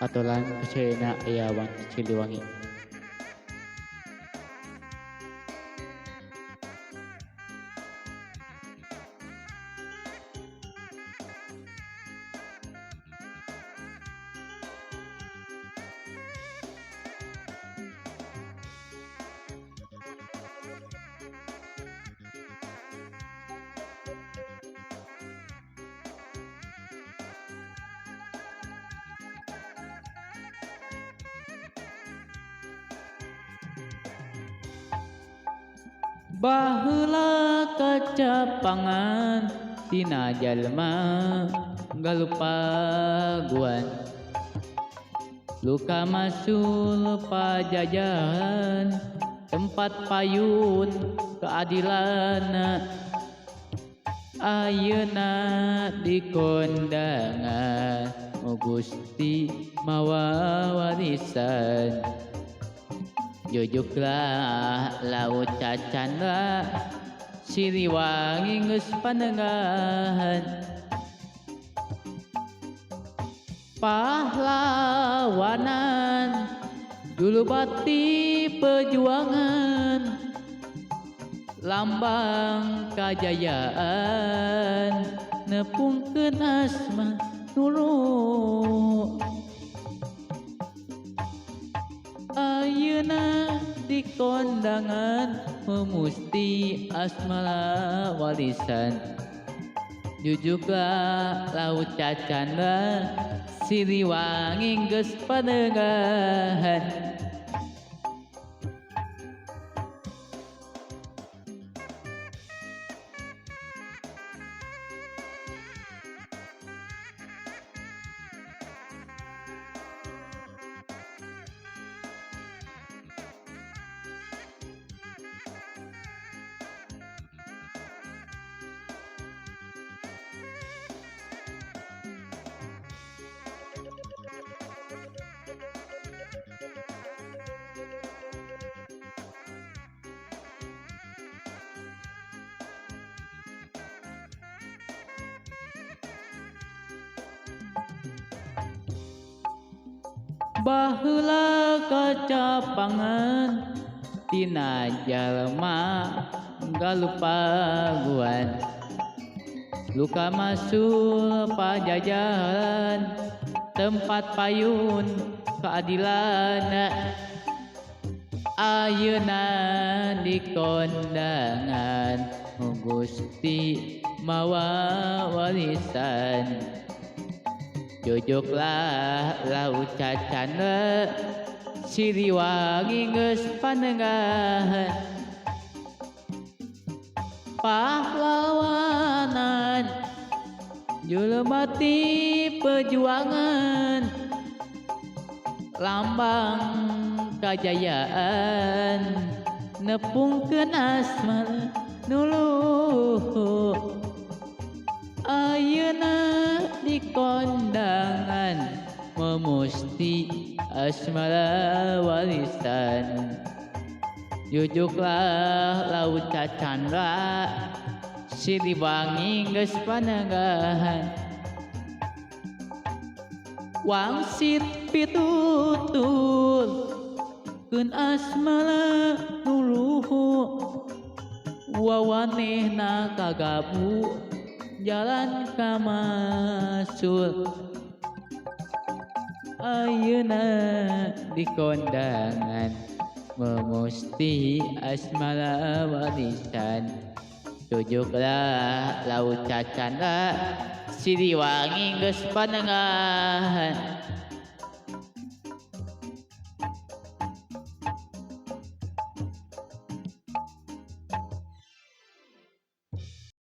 aturan kecelina aya Ciliwangi. Baheula kacapangan tina jalma galupaguan, luka masul pajajahan tempat payun keadilan. Ayeuna di kondangan Gusti mawa warisan, jujuklah laut cacanda Siliwangi geus panengahan. Pahlawanan dulu bati perjuangan, lambang kajayaan nepungkeun asma nulu. Ayeuna di kondangan memusti asmala warisan, jujuklah laut cacanda Siliwangi geus panengahan. Baheula kacapangan tina jalma galupaguan, luka masul pajajahan tempat payun keadilan. Ayeuna di kondangan Gusti mawa warisan, jujuklah laut cacanda Siliwangi geus panengahan. Pahlawanan julema ti perjuangan, lambang kajayaan nepungkeun asma nuluh. Ayeuna di kondangan memusti asmara warisan, jujuklah laut cacanda Siliwangi geus panengahan. Wangsit pitutur keun asmara nuluh, wawanehna kagabu jalan kamasul. Ayeuna di kondangan memusti asmara warisan, jujuklah laut cacanda Siliwangi geus panengahan.